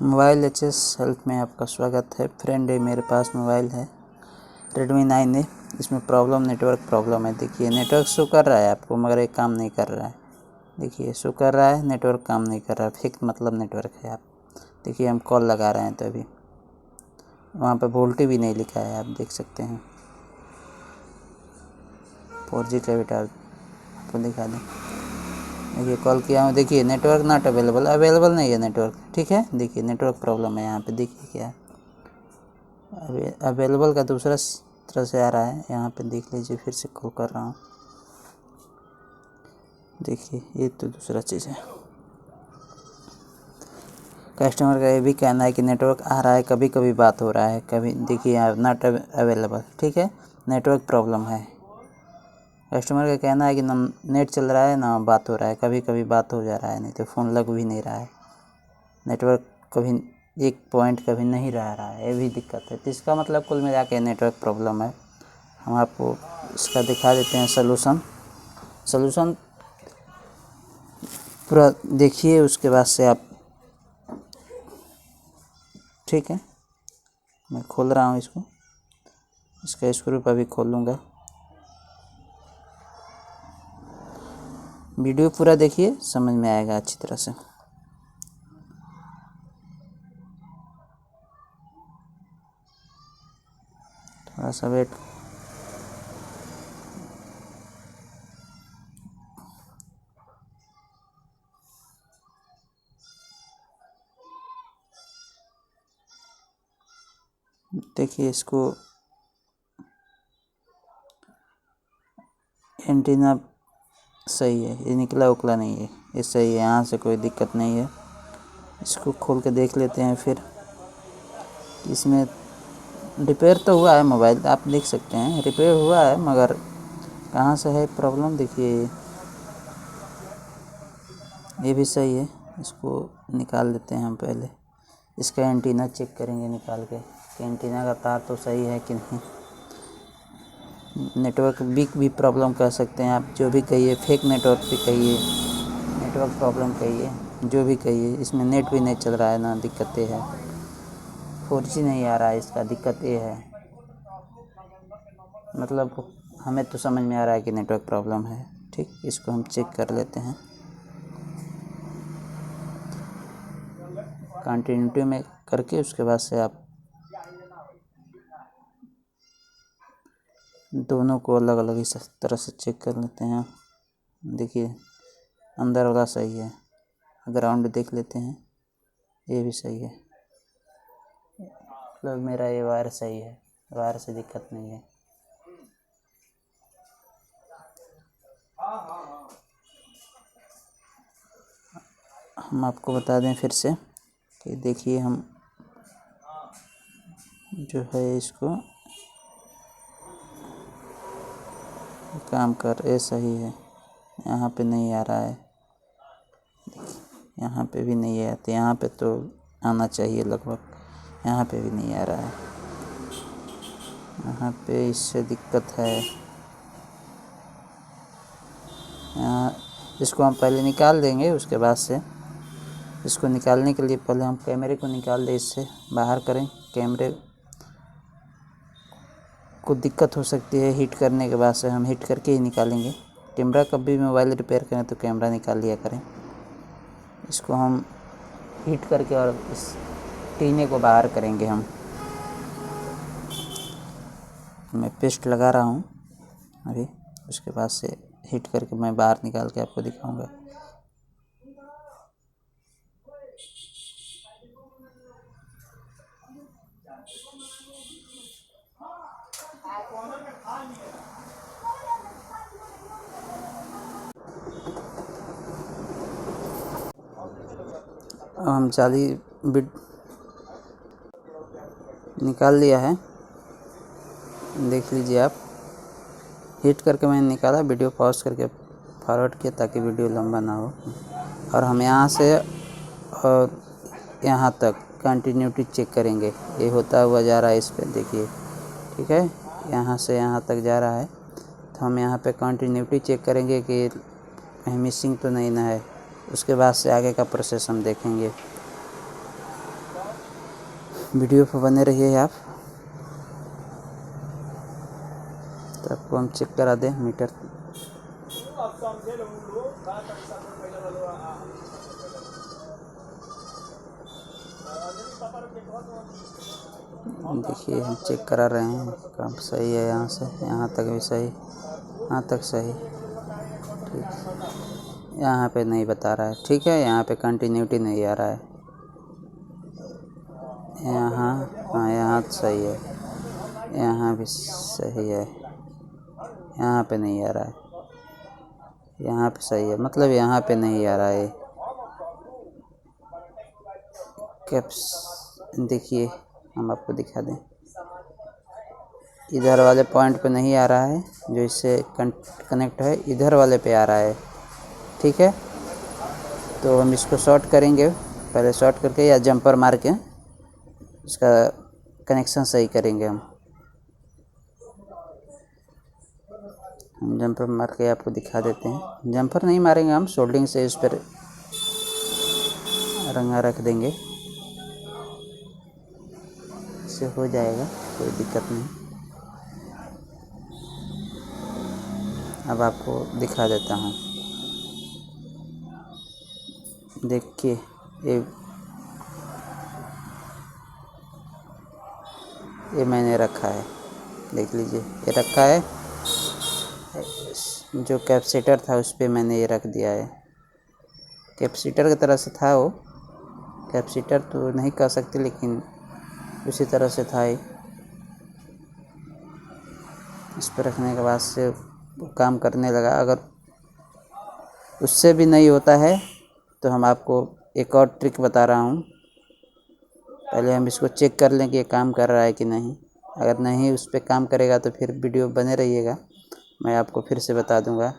Mobile HS help में आपका स्वागत है। फ्रेंड मेरे पास मोबाइल है Redmi 9A। इसमें नेटवर्क प्रॉब्लम है। देखिए नेटवर्क शो कर रहा है आपको, मगर ये काम नहीं कर रहा है। देखिए शो कर रहा है, नेटवर्क काम नहीं कर रहा है। फिक्स मतलब नेटवर्क है। आप देखिए हम कॉल लगा रहे हैं तो अभी वहाँ पे वोल्टी भी नहीं लिखा है, आप देख सकते हैं। 4G का भी टावर आपको दिखा दें। देखिए कॉल किया हूँ, देखिए नेटवर्क नॉट अवेलेबल नहीं है नेटवर्क। ठीक है, देखिए नेटवर्क प्रॉब्लम है यहाँ पे। देखिए क्या अवेलेबल का दूसरा तरह से आ रहा है। यहाँ पे देख लीजिए, फिर से कॉल कर रहा हूँ। देखिए ये तो दूसरा चीज़ है। कस्टमर का ये भी कहना है कि नेटवर्क आ रहा है, कभी कभी बात हो रहा है, कभी देखिए यहाँ नॉट अवेलेबल। ठीक है, नेटवर्क प्रॉब्लम है। कस्टमर का कहना है कि ना नेट चल रहा है ना बात हो रहा है, कभी कभी बात हो जा रहा है, नहीं तो फ़ोन लग भी नहीं रहा है। नेटवर्क कभी एक पॉइंट कभी नहीं रह रहा है, ये भी दिक्कत है। तो इसका मतलब कुल मिला के नेटवर्क प्रॉब्लम है। हम आपको इसका दिखा देते हैं सलूशन पूरा देखिए, उसके बाद से आप। ठीक है, मैं खोल रहा हूँ इसका स्क्रू पर भी खोल लूँगा। वीडियो पूरा देखिए, समझ में आएगा अच्छी तरह से। थोड़ा सा वेट। देखिए इसको एंटीना सही है, ये निकला उकला नहीं है, ये सही है, यहाँ से कोई दिक्कत नहीं है। इसको खोल के देख लेते हैं। फिर इसमें रिपेयर तो हुआ है मोबाइल, आप देख सकते हैं रिपेयर हुआ है, मगर कहाँ से है प्रॉब्लम। देखिए ये भी सही है। इसको निकाल देते हैं हम। पहले इसका एंटीना चेक करेंगे निकाल के कि एंटीना का तार तो सही है कि नहीं। नेटवर्क भी प्रॉब्लम कह सकते हैं आप, जो भी कहिए, फेक नेटवर्क भी कहिए, नेटवर्क प्रॉब्लम कहिए, जो भी कहिए। इसमें नेट भी नहीं चल रहा है ना, दिक्कत ये है। 4G नहीं आ रहा है, इसका दिक्कत ये है। मतलब हमें तो समझ में आ रहा है कि नेटवर्क प्रॉब्लम है। ठीक, इसको हम चेक कर लेते हैं। कंटिन्यूटी में करके उसके बाद से आप दोनों को अलग अलग इस तरह से चेक कर लेते हैं। देखिए अंदर वाला सही है, ग्राउंड देख लेते हैं, ये भी सही है। मतलब मेरा ये वायर सही है, वायर से दिक्कत नहीं है। हम आपको बता दें फिर से कि देखिए हम जो है इसको काम कर, ये सही है। यहाँ पे नहीं आ रहा है, यहाँ पे भी नहीं है, तो यहाँ पे तो आना चाहिए लगभग, यहाँ पे भी नहीं आ रहा है। यहाँ पे इससे दिक्कत है। यहाँ इसको हम पहले निकाल देंगे, उसके बाद से इसको निकालने के लिए पहले हम कैमरे को निकाल दें, इससे बाहर करें। कैमरे को दिक्कत हो सकती है हीट करने के बाद से, हम हीट करके ही निकालेंगे। कैमरा कभी भी मोबाइल रिपेयर करें तो कैमरा निकाल लिया करें। इसको हम हीट करके और इस टीने को बाहर करेंगे हम। मैं पेस्ट लगा रहा हूँ अभी, उसके बाद से हीट करके मैं बाहर निकाल के आपको दिखाऊंगा। हम जाली बिट निकाल लिया है, देख लीजिए आप। हीट करके मैंने निकाला, वीडियो पॉज करके फॉरवर्ड किया ताकि वीडियो लंबा ना हो। और हम यहाँ से और यहाँ तक कंटिन्यूटी चेक करेंगे। ये होता हुआ जा रहा है इस पर, देखिए। ठीक है, यहाँ से यहाँ तक जा रहा है, तो हम यहाँ पे कंटिन्यूटी चेक करेंगे कि कहीं मिसिंग तो नहीं ना है। उसके बाद से आगे का प्रोसेस हम देखेंगे। वीडियो पर बने रहिए आप, तो आपको हम चेक करा दें मीटर। देखिए हम चेक करा रहे हैं, काम सही है, यहाँ से यहाँ तक भी सही, यहाँ तक सही, ठीक। यहाँ पे नहीं बता रहा है, ठीक है, यहाँ पे कंटिन्यूटी नहीं आ रहा है, यहाँ, हाँ यहाँ सही है, यहाँ भी सही है, यहाँ पे नहीं आ रहा है, यहाँ पे सही है, मतलब यहाँ पे नहीं आ रहा है कैप्स। देखिए हम आपको दिखा दें, इधर वाले पॉइंट पे नहीं आ रहा है, जो इससे कनेक्ट है, इधर वाले पे आ रहा है, ठीक है। तो हम इसको शॉर्ट करेंगे, पहले शॉर्ट करके या जंपर मार के इसका कनेक्शन सही करेंगे। हम जंपर मार के आपको दिखा देते हैं, जंपर नहीं मारेंगे हम, सोल्डिंग से इस पर रंगा रख देंगे, इससे हो जाएगा, कोई दिक्कत नहीं। अब आपको दिखा देता हूँ, देखिए ये मैंने रखा है, देख लीजिए ये रखा है, जो कैपेसिटर था उस पर मैंने ये रख दिया है। कैपेसिटर की तरह से था वो, कैपेसिटर तो नहीं कह सकते लेकिन उसी तरह से था ये। इस पर रखने के बाद से काम करने लगा। अगर उससे भी नहीं होता है तो हम आपको एक और ट्रिक बता रहा हूँ, पहले हम इसको चेक कर लें कि ये काम कर रहा है कि नहीं। अगर नहीं उस पर काम करेगा तो फिर वीडियो बने रहिएगा, मैं आपको फिर से बता दूंगा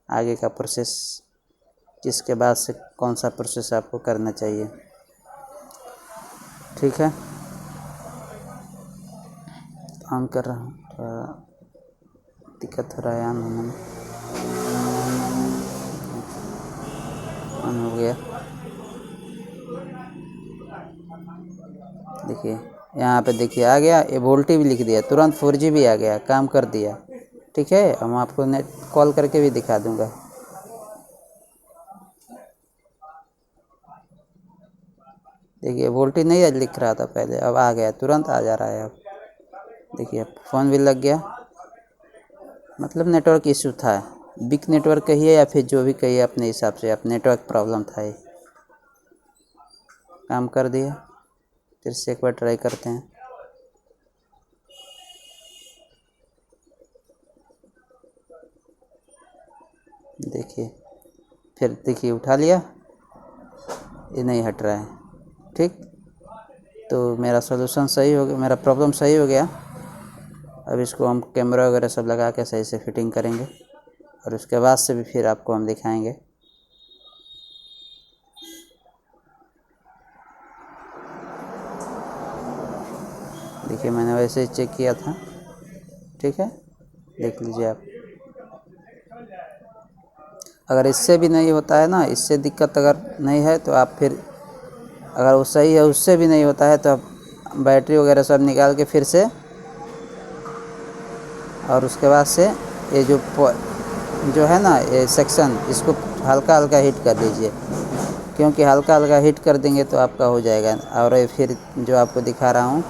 आगे का प्रोसेस, जिसके बाद से कौन सा प्रोसेस आपको करना चाहिए, ठीक है। ऑन कर रहा हूँ, थोड़ा दिक्कत हो रहा है ऑन होने में, ऑन हो गया। देखिए यहाँ पे देखिए आ गया, ये वोल्टी भी लिख दिया, तुरंत 4G भी आ गया, काम कर दिया, ठीक है। हम आपको नेट कॉल करके भी दिखा दूंगा। देखिए वोल्टी नहीं लिख रहा था पहले, अब आ गया, तुरंत आ जा रहा है। अब देखिए फ़ोन भी लग गया, मतलब नेटवर्क इशू था, बिग नेटवर्क कहिए या फिर जो भी कहिए अपने हिसाब से, अब नेटवर्क प्रॉब्लम था ये, काम कर दिया। फिर से एक बार ट्राई करते हैं, देखिए फिर देखिए उठा लिया, ये नहीं हट रहा है, ठीक। तो मेरा सॉल्यूशन सही हो गया, मेरा प्रॉब्लम सही हो गया। अब इसको हम कैमरा वगैरह सब लगा के सही से फिटिंग करेंगे और उसके बाद से भी फिर आपको हम दिखाएंगे। देखिए मैंने वैसे ही चेक किया था, ठीक है, देख लीजिए आप। अगर इससे भी नहीं होता है ना, इससे दिक्कत अगर नहीं है तो आप फिर, अगर वो सही है उससे भी नहीं होता है तो आप बैटरी वगैरह सब निकाल के फिर से, और उसके बाद से ये जो है ना ये सेक्शन, इसको हल्का हल्का हीट कर दीजिए, क्योंकि हल्का हल्का हीट कर देंगे तो आपका हो जाएगा। और ये फिर जो आपको दिखा रहा हूँ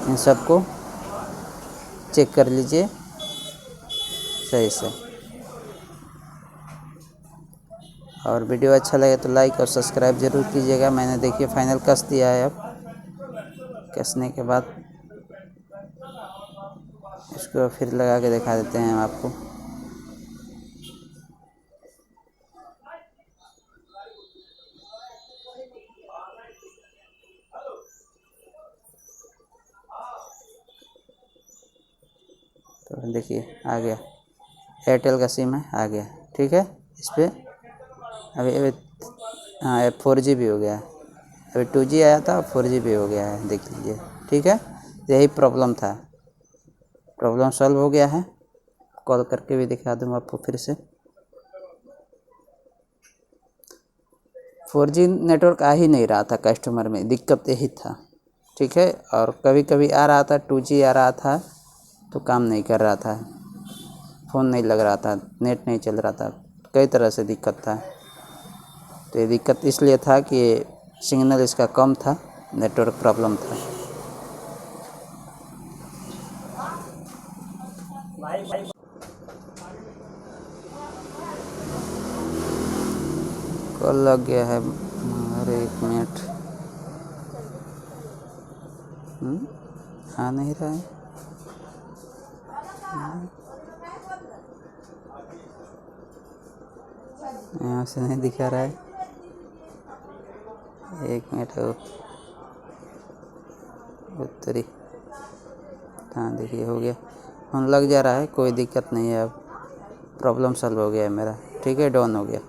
इन सबको चेक कर लीजिए सही से। और वीडियो अच्छा लगे तो लाइक और सब्सक्राइब ज़रूर कीजिएगा। मैंने देखिए फाइनल कस दिया है, अब कसने के बाद इसको फिर लगा के दिखा देते हैं हम आपको। तो देखिए आ गया, एयरटेल का सिम है, आ गया, ठीक है। इस पर अभी हाँ 4G भी हो गया है, अभी 2G आया था, 4G भी हो गया है, देख लीजिए, ठीक है। यही प्रॉब्लम था, प्रॉब्लम सॉल्व हो गया है। कॉल करके भी दिखा दूँगा आपको फिर से। 4G नेटवर्क आ ही नहीं रहा था, कस्टमर में दिक्कत यही था। ठीक है। और कभी कभी आ रहा था 2G आ रहा था तो काम नहीं कर रहा था, फ़ोन नहीं लग रहा था, नेट नहीं चल रहा था, कई तरह से दिक्कत था। तो ये दिक्कत इसलिए था कि सिग्नल इसका कम था, नेटवर्क प्रॉब्लम था। कॉल लग गया है। अरे 1 मिनट, आ नहीं रहा है। यहाँ से नहीं दिखा रहा है। 1 मिनट उत्तरी, हाँ देखिए हो गया, फोन लग जा रहा है, कोई दिक्कत नहीं है। अब प्रॉब्लम सॉल्व हो गया है मेरा, ठीक है, डाउन हो गया।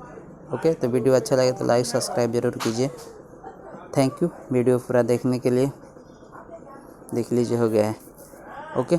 ओके, तो वीडियो अच्छा लगे तो लाइक सब्सक्राइब ज़रूर कीजिए। थैंक यू वीडियो पूरा देखने के लिए। देख लीजिए हो गया है। ओके।